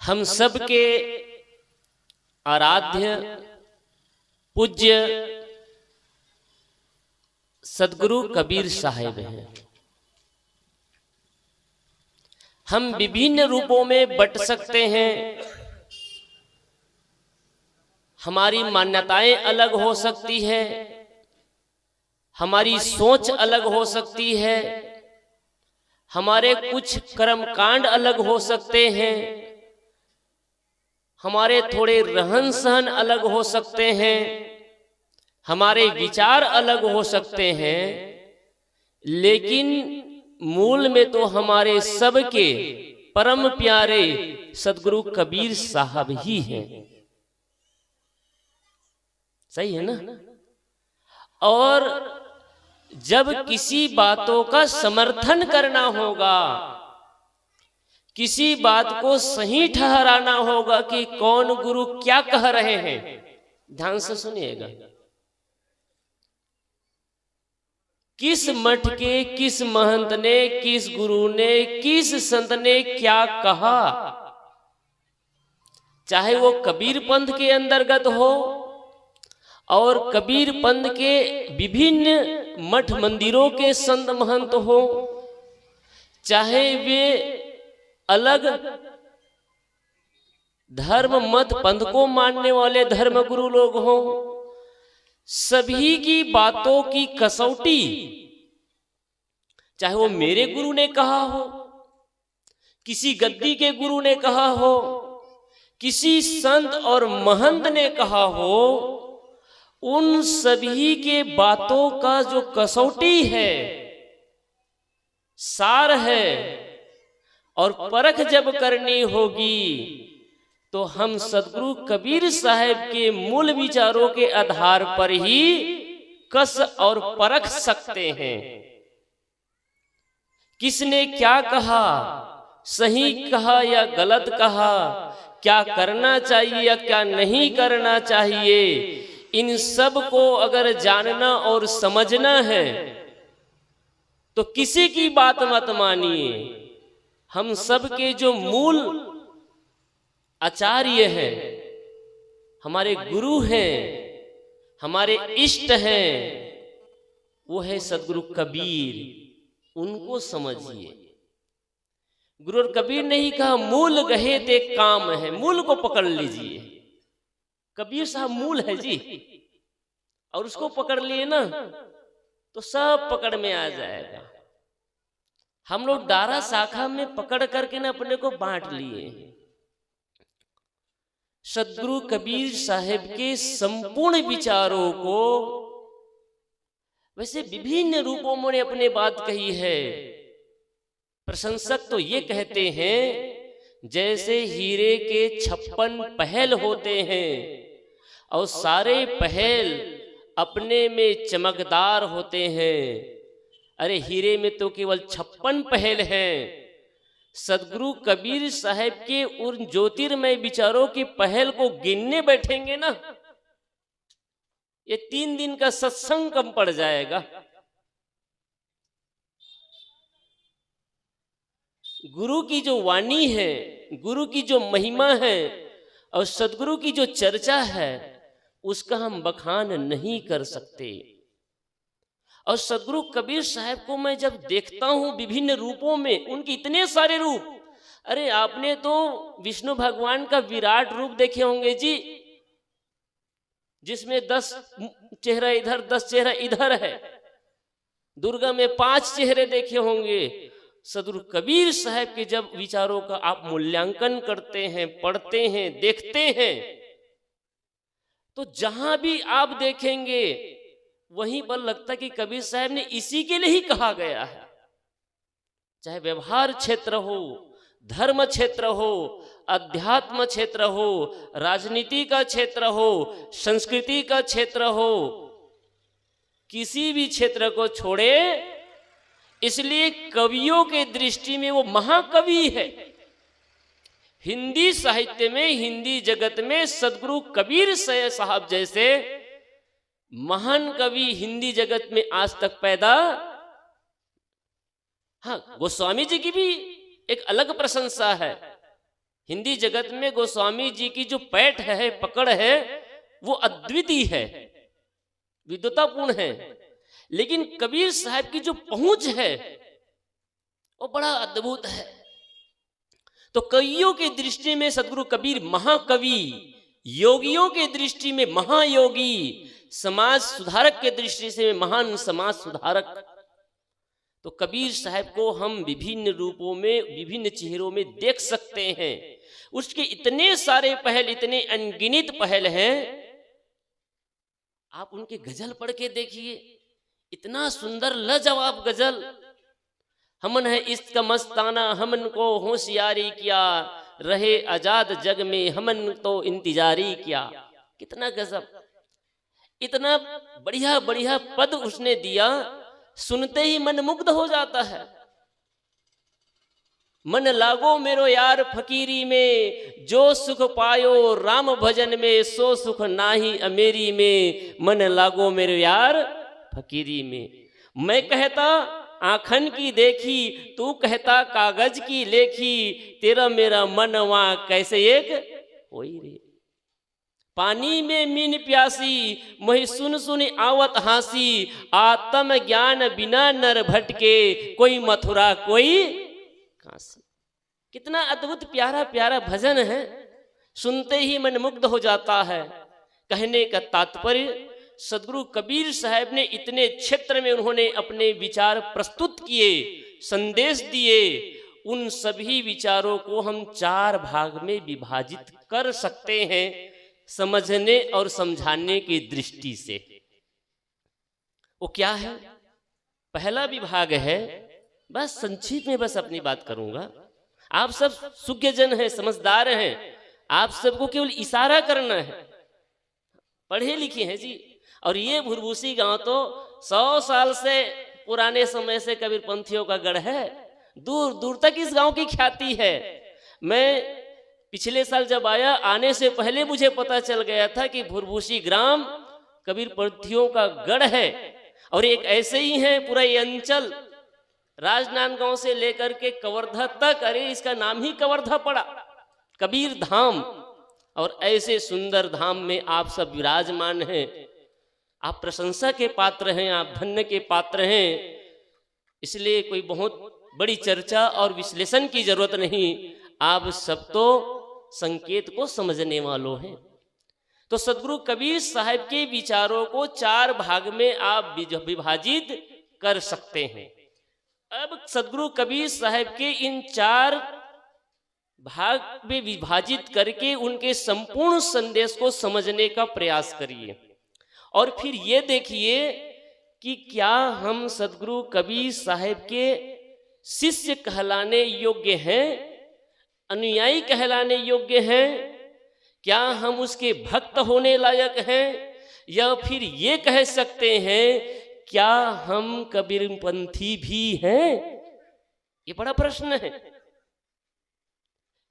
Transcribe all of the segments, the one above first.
हम सब के आराध्य पूज्य सदगुरु कबीर साहिब हैं। हम विभिन्न रूपों में बट सकते हैं, हमारी मान्यताएं अलग हो सकती है, हमारी सोच अलग हो सकती है, हमारे कुछ कर्मकांड अलग हो सकते हैं, हमारे थोड़े रहन सहन अलग हो सकते हैं, हमारे विचार अलग हो सकते हैं, लेकिन मूल में तो हमारे सबके परम प्यारे सदगुरु कबीर साहब ही हैं। सही है ना? और जब किसी बातों का समर्थन करना होगा, किसी बात को सही ठहराना होगा कि कौन गुरु क्या कह रहे हैं, ध्यान से सुनिएगा। किस मठ के किस महंत ने, किस गुरु ने, किस संत ने क्या कहा, चाहे वो कबीर पंथ के अंतर्गत हो और कबीर पंथ के विभिन्न मठ मंदिरों के संत महंत हो, चाहे वे अलग धर्म मत पंथ को मानने वाले धर्म गुरु लोग हों, सभी की बातों की कसौटी, चाहे वो मेरे गुरु ने कहा हो, किसी गद्दी के गुरु ने कहा हो, किसी संत और महंत ने कहा हो, उन सभी के बातों का जो कसौटी है, सार है, और परख जब करनी होगी तो हम सदगुरु कबीर साहब के मूल विचारों के आधार पर ही कस और परख सकते हैं। किसने क्या कहा, सही कहा या गलत कहा, क्या करना चाहिए या क्या नहीं करना चाहिए, इन सब को अगर जानना और समझना है तो किसी की बात मत मानिए। हम सब के जो मूल आचार्य हैं, हमारे गुरु हैं, हमारे इष्ट हैं, वो है सदगुरु कबीर। उनको समझिए। गुरु कबीर ने ही कहा मूल गहे ते काम है, मूल को पकड़ लीजिए। कबीर साहब मूल है जी, और उसको पकड़ लिए ना तो सब पकड़ में आ जाएगा। हम लोग डारा शाखा में पकड़ करके ना अपने को बांट लिए। सदगुरु कबीर साहिब के संपूर्ण विचारों को वैसे विभिन्न रूपों में अपने बात कही है। प्रशंसक तो ये कहते हैं जैसे हीरे के 56 पहल होते हैं और सारे पहल अपने में चमकदार होते हैं। अरे हीरे में तो केवल 56 पहल हैं। सदगुरु कबीर साहब के उन ज्योतिर्मय विचारों की पहल को गिनने बैठेंगे ना, ये 3 दिन का सत्संग कम पड़ जाएगा। गुरु की जो वाणी है, गुरु की जो महिमा है और सदगुरु की जो चर्चा है, उसका हम बखान नहीं कर सकते। और सदगुरु कबीर साहब को मैं जब देखता हूं विभिन्न रूपों में, उनके इतने सारे रूप, अरे आपने तो विष्णु भगवान का विराट रूप देखे होंगे जी, जिसमें 10 चेहरा इधर 10 चेहरा इधर है। दुर्गा में 5 चेहरे देखे होंगे। सदगुरु कबीर साहब के जब विचारों का आप मूल्यांकन करते हैं, पढ़ते हैं, देखते हैं, तो जहां भी आप देखेंगे वहीं पर लगता है कि कबीर साहब ने इसी के लिए ही कहा गया है। चाहे व्यवहार क्षेत्र हो, धर्म क्षेत्र हो, अध्यात्म क्षेत्र हो, राजनीति का क्षेत्र हो, संस्कृति का क्षेत्र हो, किसी भी क्षेत्र को छोड़े। इसलिए कवियों के दृष्टि में वो महाकवि है। हिंदी साहित्य में, हिंदी जगत में सदगुरु कबीर साहब जैसे महान कवि हिंदी जगत में आज तक पैदा। हाँ, गोस्वामी जी की भी एक अलग प्रशंसा है। हिंदी जगत में गोस्वामी जी की जो पैठ है, पकड़ है, वो अद्वितीय है, विद्वतापूर्ण है। लेकिन कबीर साहब की जो पहुंच है वो बड़ा अद्भुत है। तो कवियों की दृष्टि में सदगुरु कबीर महाकवि, योगियों की दृष्टि में महायोगी, समाज सुधारक के दृष्टि से महान समाज सुधारक। तो कबीर साहब को हम विभिन्न रूपों में, विभिन्न चेहरों में देख सकते हैं। उसके इतने सारे पहल, इतने अनगिनत पहल हैं। आप उनके गजल पढ़ के देखिए, इतना सुंदर लाजवाब गजल। हमन है इश्क का मस्ताना, हमन को होशियारी किया, रहे आजाद जग में हमन तो इंतजारी किया। कितना गजब, इतना बढ़िया बढ़िया पद उसने दिया, सुनते ही मन मुग्ध हो जाता है। मन लागो मेरो यार फकीरी में, जो सुख पायो राम भजन में, सो सुख नाही अमेरी में। मन लागो मेरो यार फकीरी में। मैं कहता आँखन की देखी, तू कहता कागज की लेखी, तेरा मेरा मनवा कैसे एक होई रे। पानी में मीन प्यासी, मही सुन सुन आवत हासी, आत्म ज्ञान बिना नर भटके, कोई मथुरा कोई काशी। कितना अद्भुत प्यारा प्यारा भजन है, सुनते ही मन मुग्ध हो जाता है। कहने का तात्पर्य, सदगुरु कबीर साहब ने इतने क्षेत्र में उन्होंने अपने विचार प्रस्तुत किए, संदेश दिए। उन सभी विचारों को हम 4 भाग में विभाजित कर सकते हैं, समझने और समझाने की दृष्टि से। वो क्या है? पहला विभाग है, बस संक्षिप्त में बस अपनी बात करूंगा। आप सब सुज्ञजन हैं, समझदार हैं, आप सबको केवल इशारा करना है, पढ़े लिखे हैं जी। और ये भुरभूसी गांव तो 100 साल से पुराने समय से कबीरपंथियों का गढ़ है, दूर दूर तक इस गांव की ख्याति है। मैं पिछले साल जब आया, आने से पहले मुझे पता चल गया था कि भुरभूसी ग्राम कबीरपंथियों का गढ़ है। और एक ऐसे ही है पूरा ये अंचल, राजनांदगांव से लेकर के कवर्धा तक, अरे इसका नाम ही कवर्धा पड़ा, कबीर धाम। और ऐसे सुंदर धाम में आप सब विराजमान हैं। आप प्रशंसा के पात्र हैं, आप धन्य के पात्र हैं। इसलिए कोई बहुत बड़ी चर्चा और विश्लेषण की जरूरत नहीं, आप सब तो संकेत को समझने वालों हैं। तो सदगुरु कबीर साहब के विचारों को 4 भाग में आप विभाजित कर सकते हैं। अब सदगुरु कबीर साहब के इन 4 भाग में विभाजित करके उनके संपूर्ण संदेश को समझने का प्रयास करिए। और फिर ये देखिए कि क्या हम सदगुरु कबीर साहब के शिष्य कहलाने योग्य हैं, अनुयायी कहलाने योग्य हैं? क्या हम उसके भक्त होने लायक हैं? या फिर ये कह सकते हैं क्या हम कबीरपंथी भी हैं? ये बड़ा प्रश्न है।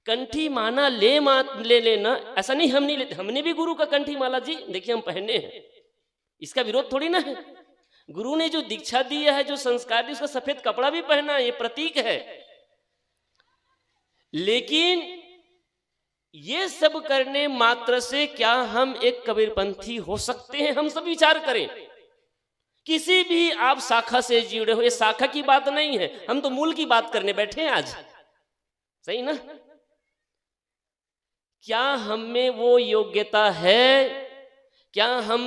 कंठी माना ले लेना ऐसा नहीं, हम नहीं लेते, हमने भी गुरु का कंठी माला जी देखिए हम पहने हैं, इसका विरोध थोड़ी ना है। गुरु ने जो दीक्षा दी है, जो संस्कार दी, उसका सफेद कपड़ा भी पहना, ये प्रतीक है। लेकिन ये सब करने मात्र से क्या हम एक कबीरपंथी हो सकते हैं? हम सब विचार करें। किसी भी आप शाखा से जुड़े हो, ये शाखा की बात नहीं है, हम तो मूल की बात करने बैठे हैं आज, सही ना? क्या हम में वो योग्यता है? क्या हम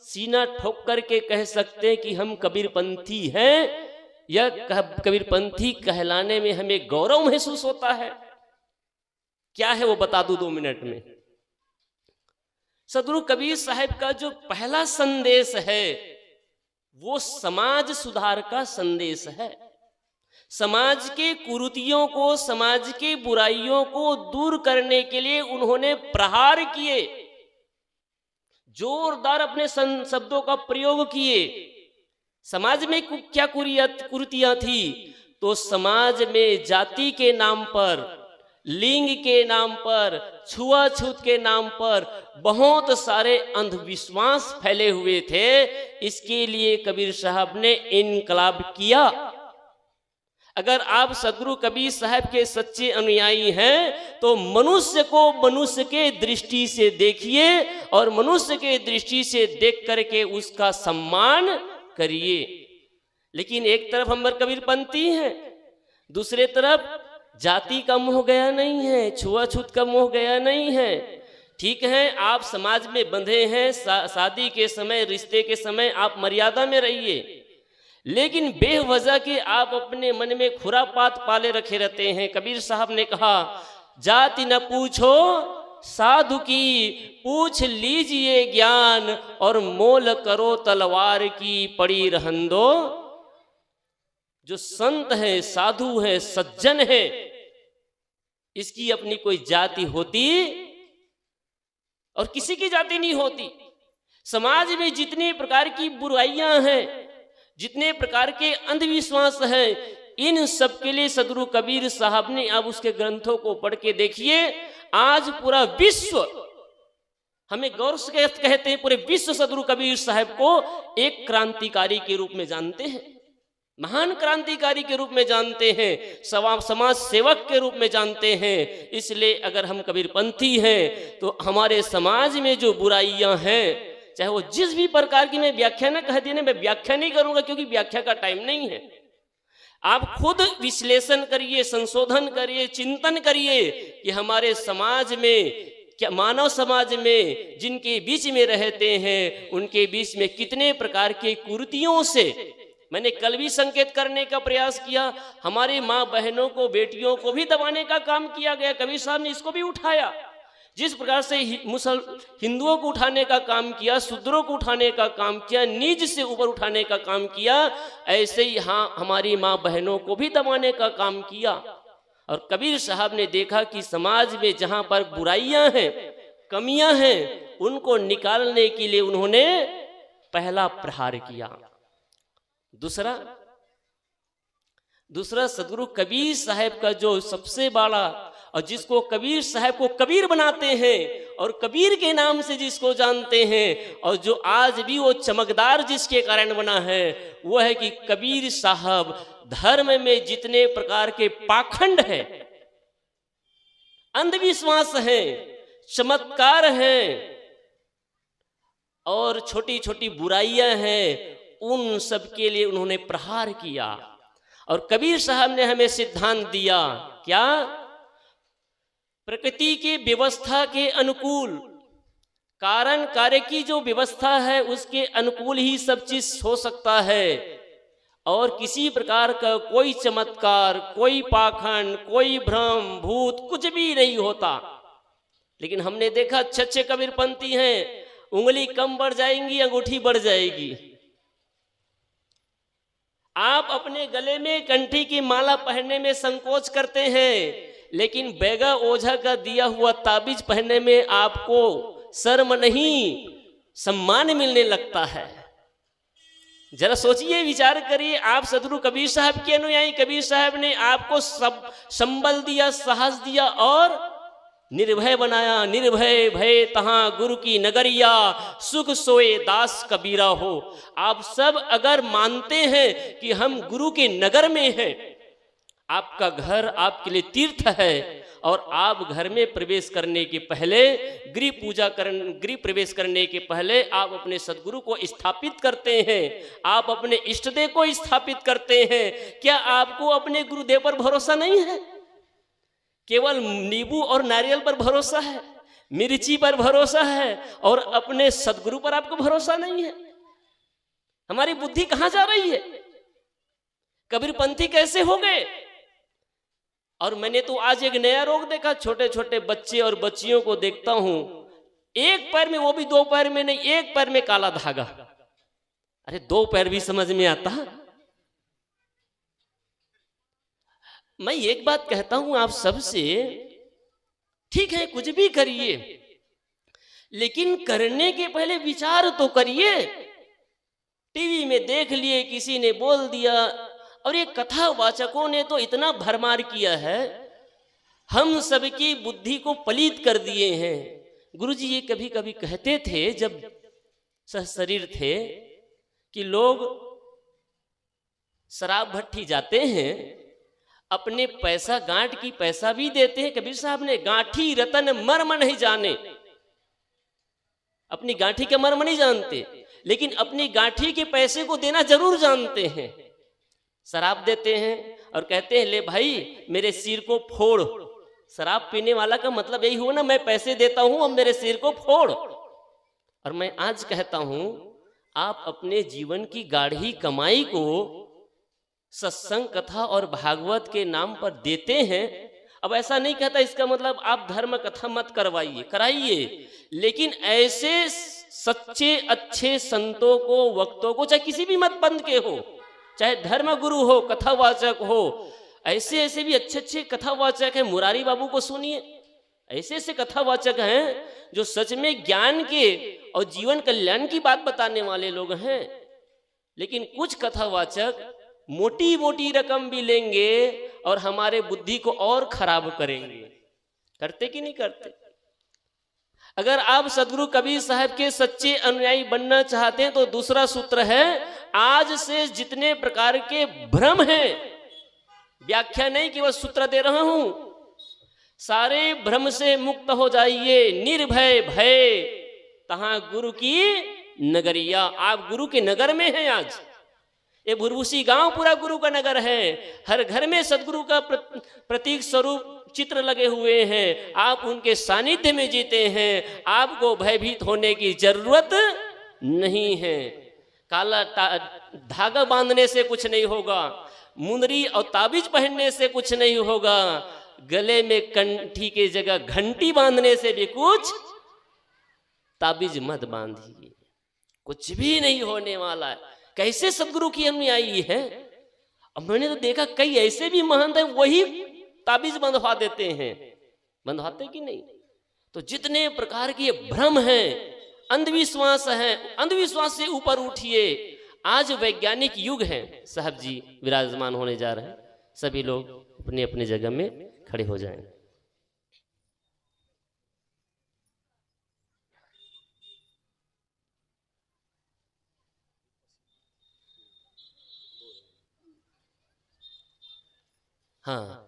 सीना ठोक करके कह सकते हैं कि हम कबीरपंथी हैं? या कबीरपंथी कहलाने में हमें गौरव महसूस होता है? क्या है वो बता दूं 2 मिनट में। सदगुरु कबीर साहब का जो पहला संदेश है वो समाज सुधार का संदेश है। समाज के कुरीतियों को, समाज की बुराइयों को दूर करने के लिए उन्होंने प्रहार किए, जोरदार अपने शब्दों का प्रयोग किए। समाज में क्या कुरीतियां थी? तो समाज में जाति के नाम पर, लिंग के नाम पर, छुआछूत के नाम पर बहुत सारे अंधविश्वास फैले हुए थे। इसके लिए कबीर साहब ने इनकलाब किया। अगर आप सदगुरु कबीर साहब के सच्चे अनुयायी हैं तो मनुष्य को मनुष्य के दृष्टि से देखिए और मनुष्य के दृष्टि से देख करके उसका सम्मान करिए। लेकिन एक तरफ हम कबीरपंथी हैं, दूसरे तरफ जाति का मोह गया नहीं है, छुआछूत का मोह गया नहीं है। ठीक है, आप समाज में बंधे हैं, शादी के समय, रिश्ते के समय आप मर्यादा में रहिए, लेकिन बेवजह के आप अपने मन में खुरापात पाले रखे रहते हैं। कबीर साहब ने कहा, जाति न पूछो साधु की, पूछ लीजिए ज्ञान, और मोल करो तलवार की, पड़ी रहन दो। जो संत है, साधु है, सज्जन है, इसकी अपनी कोई जाति होती और किसी की जाति नहीं होती। समाज में जितने प्रकार की बुराइयां हैं, जितने प्रकार के अंधविश्वास हैं, इन सब के लिए सदगुरु कबीर साहब ने, अब उसके ग्रंथों को पढ़ के देखिए, आज पूरा विश्व, हमें गौरव से कहते हैं, पूरे विश्व सदगुरु कबीर साहब को एक क्रांतिकारी के रूप में जानते हैं, महान क्रांतिकारी के रूप में जानते हैं, समाज सेवक के रूप में जानते हैं। इसलिए अगर हम कबीरपंथी हैं तो हमारे समाज में जो बुराइयां हैं, चाहे वो जिस भी प्रकार की, मैं व्याख्या ना कह देने, मैं व्याख्या नहीं करूंगा क्योंकि व्याख्या का टाइम नहीं है। आप खुद विश्लेषण करिए, संशोधन करिए, चिंतन करिए कि हमारे समाज में, क्या मानव समाज में जिनके बीच में रहते हैं, उनके बीच में कितने प्रकार के कुरीतियों से, मैंने कल भी संकेत करने का प्रयास किया, हमारी माँ बहनों को, बेटियों को भी दबाने का काम किया गया। कबीर साहब ने इसको भी उठाया। जिस प्रकार से हिंदुओं को उठाने का काम किया, शूद्रों को उठाने का काम किया, नीच से ऊपर उठाने का काम किया, ऐसे ही हाँ हमारी माँ बहनों को भी दबाने का काम किया। और कबीर साहब ने देखा कि समाज में जहाँ पर बुराइयां हैं, कमियां हैं, उनको निकालने के लिए उन्होंने पहला प्रहार किया। दूसरा सदगुरु कबीर साहब का जो सबसे बड़ा, और जिसको कबीर साहब को कबीर बनाते हैं और कबीर के नाम से जिसको जानते हैं, और जो आज भी वो चमकदार जिसके कारण बना है, वो है कि कबीर साहब धर्म में जितने प्रकार के पाखंड हैं, अंधविश्वास हैं, चमत्कार हैं और छोटी छोटी बुराइयां हैं, उन सब के लिए उन्होंने प्रहार किया। और कबीर साहब ने हमें सिद्धांत दिया, क्या? प्रकृति की व्यवस्था के अनुकूल, कारण कार्य की जो व्यवस्था है उसके अनुकूल ही सब चीज हो सकता है, और किसी प्रकार का कोई चमत्कार, कोई पाखंड, कोई भ्रम, भूत कुछ भी नहीं होता। लेकिन हमने देखा अच्छे कबीरपंथी हैं, उंगली कम बढ़ जाएंगी, अंगूठी बढ़ जाएगी। आप अपने गले में कंठी की माला पहनने में संकोच करते हैं, लेकिन बैगा ओझा का दिया हुआ ताबीज पहनने में आपको शर्म नहीं, सम्मान मिलने लगता है। जरा सोचिए, विचार करिए, आप सदगुरु कबीर साहब के अनुयायी, कबीर साहब ने आपको सब संबल दिया, साहस दिया और निर्भय बनाया। निर्भय भय तहां गुरु की नगरिया, सुख सोए दास कबीरा हो। आप सब अगर मानते हैं कि हम गुरु के नगर में हैं, आपका घर आपके लिए तीर्थ है, और आप घर में प्रवेश करने के पहले, गृह प्रवेश करने के पहले आप अपने सदगुरु को स्थापित करते हैं, आप अपने इष्टदेव को स्थापित करते हैं। क्या आपको अपने गुरुदेव पर भरोसा नहीं है? केवल नींबू और नारियल पर भरोसा है, मिर्ची पर भरोसा है, और अपने सदगुरु पर आपको भरोसा नहीं है। हमारी बुद्धि कहां जा रही है? कबीरपंथी कैसे हो गए? और मैंने तो आज एक नया रोग देखा, छोटे छोटे बच्चे और बच्चियों को देखता हूं, एक पैर में, वो भी दो पैर में नहीं, एक पैर में काला धागा। अरे दो पैर भी समझ में आता। मैं एक बात कहता हूं आप सबसे, ठीक है कुछ भी करिए, लेकिन करने के पहले विचार तो करिए। टीवी में देख लिए, किसी ने बोल दिया, और ये कथावाचकों ने तो इतना भरमार किया है, हम सबकी बुद्धि को पलीत कर दिए हैं। गुरुजी ये कभी कभी कहते थे जब सहशरीर थे, कि लोग शराब भट्टी जाते हैं अपने पैसा गांठ की पैसा भी देते हैं। कबीर साहब ने गांठी रतन मर्म नहीं जाने, अपनी गांठी के मर्म नहीं जानते, लेकिन अपनी गांठी के पैसे को देना जरूर जानते हैं। शराब देते हैं और कहते हैं ले भाई मेरे सिर को फोड़। शराब पीने वाला का मतलब यही हुआ ना, मैं पैसे देता हूं अब मेरे सिर को फोड़। और मैं आज कहता हूं आप अपने जीवन की गाढ़ी कमाई को सत्संग कथा और भागवत के नाम पर देते हैं। अब ऐसा नहीं कहता इसका मतलब आप धर्म कथा मत करवाइए, कराइए, लेकिन ऐसे सच्चे अच्छे संतों को, वक्तों को, चाहे किसी भी मत पंथ के हो, चाहे धर्म गुरु हो, कथावाचक हो, ऐसे ऐसे भी अच्छे अच्छे कथावाचक हैं। मुरारी बाबू को सुनिए, ऐसे ऐसे कथावाचक हैं जो सच में ज्ञान के और जीवन कल्याण की बात बताने वाले लोग हैं। लेकिन कुछ कथावाचक मोटी मोटी रकम भी लेंगे और हमारे बुद्धि को और खराब करेंगे। करते कि नहीं करते? अगर आप सदगुरु कबीर साहब के सच्चे अनुयायी बनना चाहते हैं तो दूसरा सूत्र है, आज से जितने प्रकार के भ्रम हैं, व्याख्या नहीं केवल सूत्र दे रहा हूं, सारे भ्रम से मुक्त हो जाइए। निर्भय भय तहां गुरु की नगरिया। आप गुरु के नगर में हैं। आज ये भुरभुसी गांव पूरा गुरु का नगर है। हर घर में सदगुरु का प्रतीक स्वरूप चित्र लगे हुए हैं। आप उनके सानिध्य में जीते हैं, आपको भयभीत होने की जरूरत नहीं है। काला धागा बांधने से कुछ नहीं होगा, मुंदरी और ताबीज पहनने से कुछ नहीं होगा, गले में कंठी के जगह घंटी बांधने से भी कुछ, ताबीज मत बांधिए, कुछ भी नहीं होने वाला है। कैसे सदगुरु की अनुयायी है? अब मैंने तो देखा कई ऐसे भी महंत हैं वही ताबीज बंधवा देते हैं। बंधवाते कि नहीं? तो जितने प्रकार के भ्रम हैं, अंधविश्वास हैं, अंधविश्वास से ऊपर उठिए। आज वैज्ञानिक युग है। साहब जी विराजमान होने जा रहे हैं, सभी लोग अपने अपने जगह में खड़े हो जाएं। हाँ,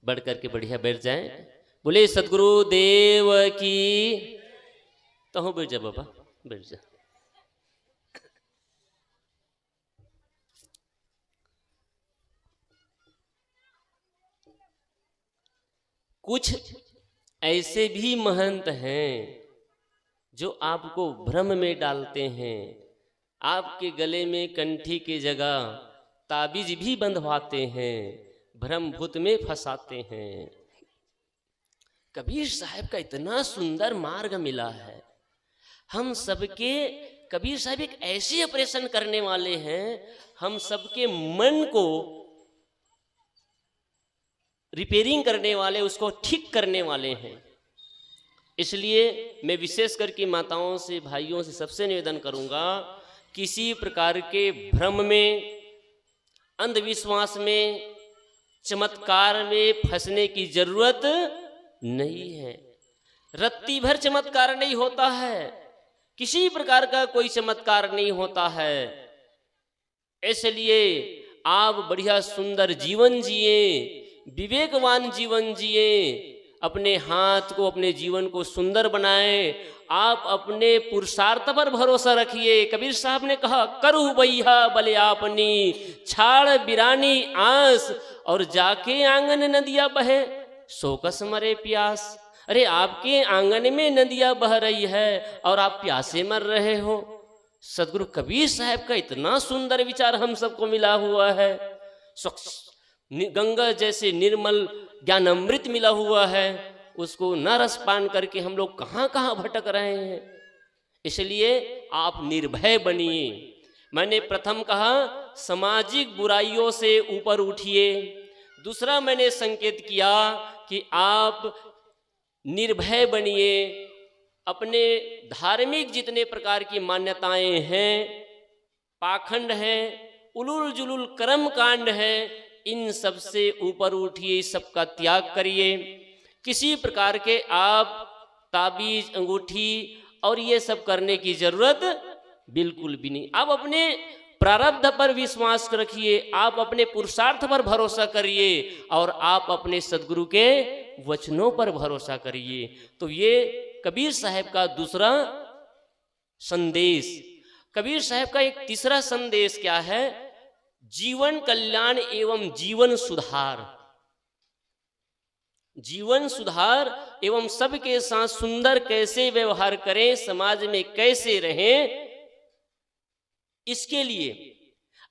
बढ़ करके बढ़िया बैठ जाएं। बोले सदगुरु देव की। तो हो बैठ जा बाबा, बैठ जा। कुछ ऐसे भी महंत हैं जो आपको भ्रम में डालते हैं, आपके गले में कंठी की जगह ताबीज भी बंधवाते हैं, भ्रम भूत में फंसाते हैं। कबीर साहब का इतना सुंदर मार्ग मिला है हम सबके। कबीर साहब एक ऐसे ऑपरेशन करने वाले हैं, हम सबके मन को रिपेयरिंग करने वाले, उसको ठीक करने वाले हैं। इसलिए मैं विशेष करके माताओं से, भाइयों से सबसे निवेदन करूंगा, किसी प्रकार के भ्रम में, अंधविश्वास में, चमत्कार में फंसने की जरूरत नहीं है। रत्ती भर चमत्कार नहीं होता है, किसी प्रकार का कोई चमत्कार नहीं होता है। इसलिए आप बढ़िया सुंदर जीवन जिए, विवेकवान जीवन जिए, अपने हाथ को, अपने जीवन को सुंदर बनाएं। आप अपने पुरुषार्थ पर भरोसा रखिए। कबीर साहब ने कहा, करू भैया बले आपनी, छाड़ बिरानी आस, और जाके आंगन नदिया बहे, सोकस मरे प्यास। अरे आपके आंगन में नदियां बह रही है और आप प्यासे मर रहे हो। सदगुरु कबीर साहब का इतना सुंदर विचार हम सबको मिला हुआ है। गंगा जैसे निर्मल ज्ञान अमृत मिला हुआ है, उसको न रस पान करके हम लोग कहाँ कहाँ भटक रहे हैं। इसलिए आप निर्भय बनिए। मैंने प्रथम कहा सामाजिक बुराइयों से ऊपर उठिए। दूसरा मैंने संकेत किया कि आप निर्भय बनिए। अपने धार्मिक जितने प्रकार की मान्यताएं हैं, पाखंड है, उलूल जुलूल कर्म कांड है, इन सब से ऊपर उठिए, सबका त्याग करिए। किसी प्रकार के आप ताबीज, अंगूठी और ये सब करने की जरूरत बिल्कुल भी नहीं। आप अपने प्रारब्ध पर विश्वास रखिए, आप अपने पुरुषार्थ पर भरोसा करिए और आप अपने सदगुरु के वचनों पर भरोसा करिए। तो ये कबीर साहब का दूसरा संदेश। कबीर साहब का एक तीसरा संदेश क्या है? जीवन कल्याण एवं जीवन सुधार। जीवन सुधार एवं सबके साथ सुंदर कैसे व्यवहार करें, समाज में कैसे रहें, इसके लिए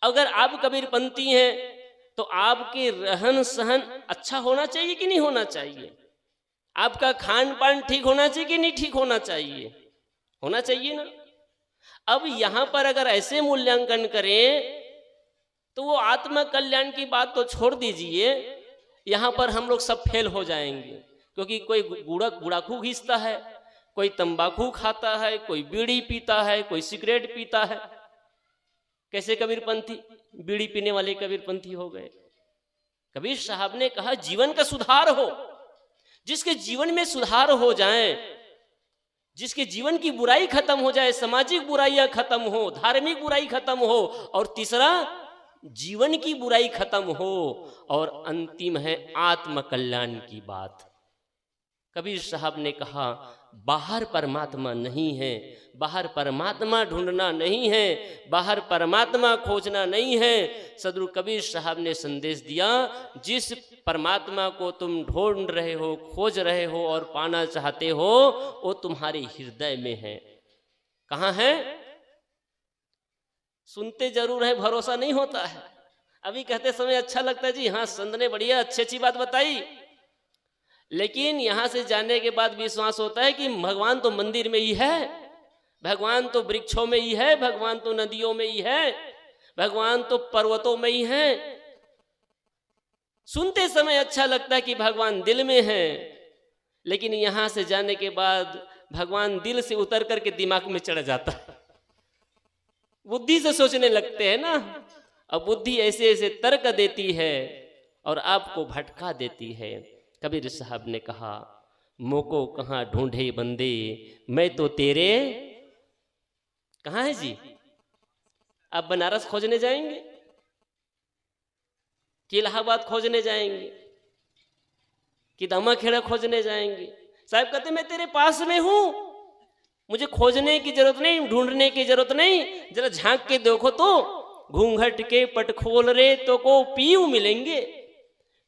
अगर आप कबीरपंथी हैं तो आपके रहन सहन अच्छा होना चाहिए कि नहीं होना चाहिए? आपका खान पान ठीक होना चाहिए कि नहीं ठीक होना चाहिए? होना चाहिए ना। अब यहां पर अगर ऐसे मूल्यांकन करें तो वो आत्म कल्याण की बात तो छोड़ दीजिए, यहां पर हम लोग सब फेल हो जाएंगे। क्योंकि कोई गुड़ाखू घीसता है, कोई तंबाकू खाता है, कोई बीड़ी पीता है, कोई सिगरेट पीता है। कैसे कबीरपंथी? बीड़ी पीने वाले कबीरपंथी हो गए। कबीर साहब ने कहा जीवन का सुधार हो। जिसके जीवन में सुधार हो जाए, जिसके जीवन की बुराई खत्म हो जाए, सामाजिक बुराइयां खत्म हो, धार्मिक बुराई खत्म हो, और तीसरा जीवन की बुराई खत्म हो, और अंतिम है आत्म कल्याण की बात। कबीर साहब ने कहा बाहर परमात्मा नहीं है, बाहर परमात्मा ढूंढना नहीं है, बाहर परमात्मा खोजना नहीं है। सदगुरु कबीर साहब ने संदेश दिया, जिस परमात्मा को तुम ढूंढ रहे हो, खोज रहे हो और पाना चाहते हो, वो तुम्हारे हृदय में है। कहाँ है? सुनते जरूर है, भरोसा नहीं होता है। अभी कहते समय अच्छा लगता है, जी हाँ संत ने बढ़िया अच्छी अच्छी बात बताई, लेकिन यहां से जाने के बाद विश्वास होता है कि भगवान तो मंदिर में ही है, भगवान तो वृक्षों में ही है, भगवान तो नदियों में ही है, भगवान तो पर्वतों में ही है। सुनते समय अच्छा लगता है कि भगवान दिल में है, लेकिन यहां से जाने के बाद भगवान दिल से उतर करके दिमाग में चढ़ जाता है। बुद्धि से सोचने लगते हैं ना, अब बुद्धि ऐसे ऐसे तर्क देती है और आपको भटका देती है। कबीर साहब ने कहा मोको कहाँ ढूंढे बंदे, मैं तो तेरे। कहाँ है जी? आप बनारस खोजने जाएंगे कि इलाहाबाद खोजने जाएंगे कि दमाखेड़ा खोजने जाएंगे? साहब कहते मैं तेरे पास में हूं, मुझे खोजने की जरूरत नहीं, ढूंढने की जरूरत नहीं। जरा झांक के देखो तो, घूंघट के पट खोल रे तो को पीयू मिलेंगे।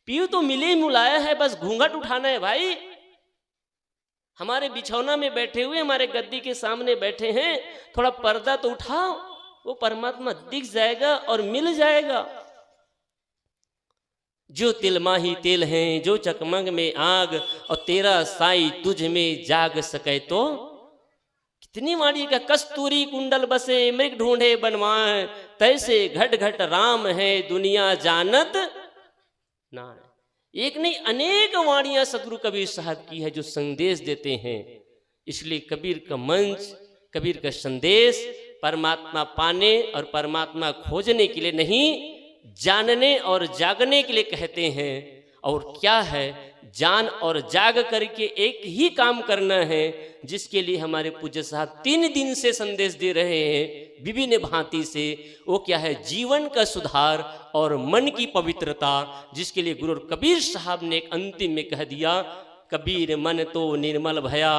पीयू तो मिले मुलाया है, बस घूंघट उठाना है भाई। हमारे बिछौना में बैठे हुए, हमारे गद्दी के सामने बैठे हैं, थोड़ा पर्दा तो उठाओ, वो परमात्मा दिख जाएगा और मिल जाएगा। जो तिलमा ही तिल हैं, जो चकमक में आग, और तेरा साई तुझ में जाग सके तो। कितनी माड़ी का कस्तूरी कुंडल बसे, मृग ढूंढे बनवाए, तैसे घट घट राम है दुनिया जानत ना। एक नहीं अनेक वाणियां सदगुरु कबीर साहब की है जो संदेश देते हैं। इसलिए कबीर का मंच, कबीर का संदेश परमात्मा पाने और परमात्मा खोजने के लिए नहीं, जानने और जागने के लिए कहते हैं। और क्या है? जान और जाग करके एक ही काम करना है, जिसके लिए हमारे पूज्य साहब 3 दिन से संदेश दे रहे हैं विभिन्न भांति से। वो क्या है? जीवन का सुधार और मन की पवित्रता, जिसके लिए गुरु कबीर साहब ने एक अंतिम में कह दिया, कबीर मन तो निर्मल भया,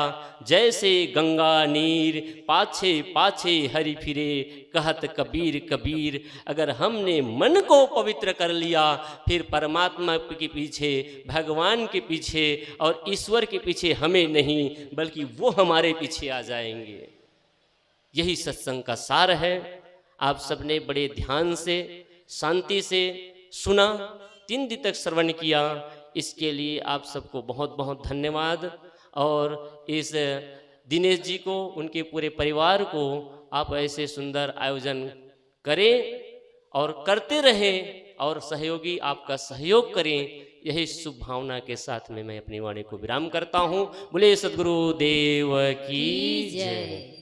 जैसे गंगा नीर, पाछे पाछे हरि फिरे, कहत कबीर कबीर। अगर हमने मन को पवित्र कर लिया, फिर परमात्मा के पीछे, भगवान के पीछे और ईश्वर के पीछे हमें नहीं, बल्कि वो हमारे पीछे आ जाएंगे। यही सत्संग का सार है। आप सबने बड़े ध्यान से, शांति से सुना, 3 दिन तक श्रवण किया, इसके लिए आप सबको बहुत बहुत धन्यवाद। और इस दिनेश जी को, उनके पूरे परिवार को आप ऐसे सुंदर आयोजन करें और करते रहें, और सहयोगी आपका सहयोग करें। यही शुभ भावना के साथ में मैं अपनी वाणी को विराम करता हूँ। बोले सद्गुरु देव की जय।